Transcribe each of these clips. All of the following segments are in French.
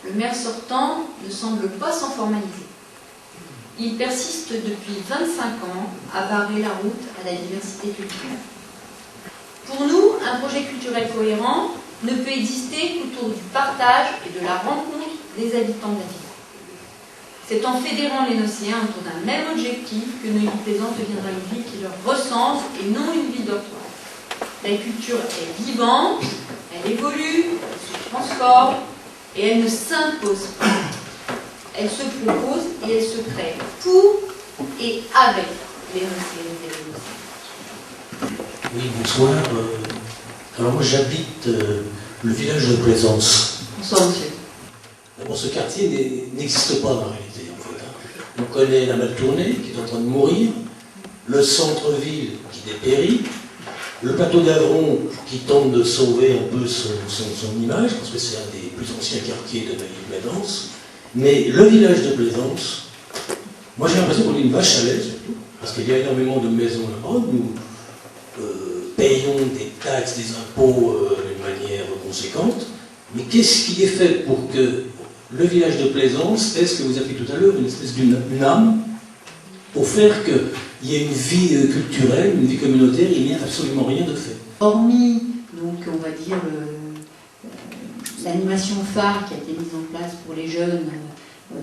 le maire sortant ne semble pas s'en formaliser. Il persiste depuis 25 ans à barrer la route à la diversité culturelle. Pour nous, un projet culturel cohérent ne peut exister qu'autour du partage et de la rencontre des habitants de la ville. C'est en fédérant les Nocéens autour d'un même objectif que Neuilly-Plaisance deviendra une ville qui leur ressemble et non une ville dortoir. La culture est vivante, elle évolue, elle se transforme et elle ne s'impose pas. Elle se propose et elle se crée pour et avec les Nocéens et les Nocéens. Oui, bonsoir. Alors moi j'habite le village de Plaisance. Bonsoir monsieur. D'abord ce quartier n'existe pas en réalité en fait. On connaît la Maltournée qui est en train de mourir, le centre-ville qui dépérit, le plateau d'Avron qui tente de sauver un peu son image, parce que c'est un des plus anciens quartiers de Neuilly-Plaisance. Mais le village de Plaisance, moi j'ai l'impression qu'on est une vache à lait surtout, parce qu'il y a énormément de maisons là-bas. Nous payons des taxes, des impôts d'une manière conséquente, mais qu'est-ce qui est fait pour que le village de Plaisance ait ce que vous appelez tout à l'heure une espèce d'une âme, pour faire qu'il y ait une vie culturelle, une vie communautaire, il n'y a absolument rien de fait. Hormis, donc, on va dire, l'animation phare qui a été mise en place pour les jeunes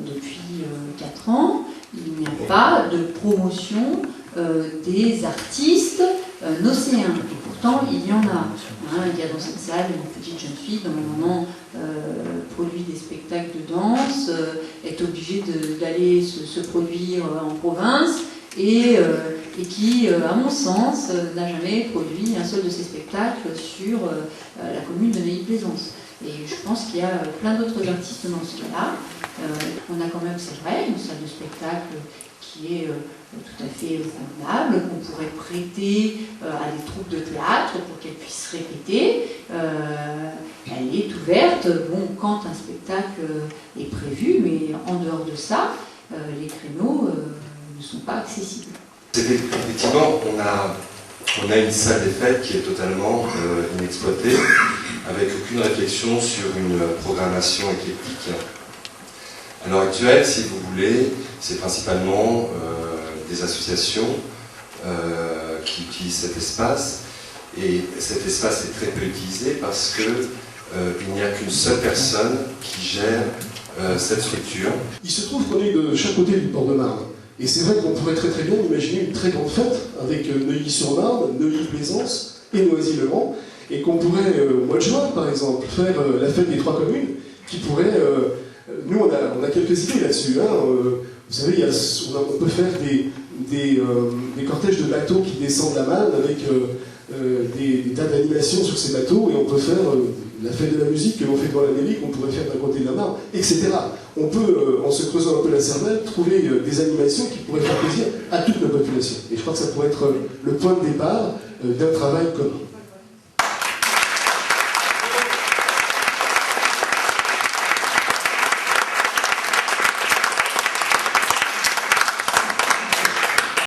depuis 4 ans, il n'y a pas de promotion des artistes nocéens. Et pourtant, il y en a. Il y a dans cette salle une petite jeune fille, dont le moment produit des spectacles de danse, est obligée d'aller se produire en province, et qui, à mon sens, n'a jamais produit un seul de ses spectacles sur la commune de Neuilly-Plaisance. Et je pense qu'il y a plein d'autres artistes dans ce cas-là. On a quand même, c'est vrai, une salle de spectacle qui est tout à fait convenable, qu'on pourrait prêter à des troupes de théâtre pour qu'elles puissent répéter. Elle est ouverte, bon, quand un spectacle est prévu, mais en dehors de ça, les créneaux ne sont pas accessibles. Effectivement, on a une salle des fêtes qui est totalement inexploitée, avec aucune réflexion sur une programmation éclectique. À l'heure actuelle, si vous voulez, c'est principalement des associations qui utilisent cet espace, et cet espace est très peu utilisé parce qu'il n'y a qu'une seule personne qui gère cette structure. Il se trouve qu'on est de chaque côté du port de Marne. Et c'est vrai qu'on pourrait très bien imaginer une très grande fête avec Neuilly-sur-Marne, Neuilly-Plaisance et Noisy-le-Grand, et qu'on pourrait, au mois de juin par exemple, faire la fête des 3 communes, qui pourrait... nous on a quelques idées là-dessus. Vous savez, on peut faire des cortèges de bateaux qui descendent la Marne avec des tas d'animations sur ces bateaux, et on peut faire la fête de la musique que l'on fait dans la mairie, qu'on pourrait faire d'un côté de la Marne, etc. On peut, en se creusant un peu la cervelle, trouver des animations qui pourraient faire plaisir à toute la population. Et je crois que ça pourrait être le point de départ d'un travail commun.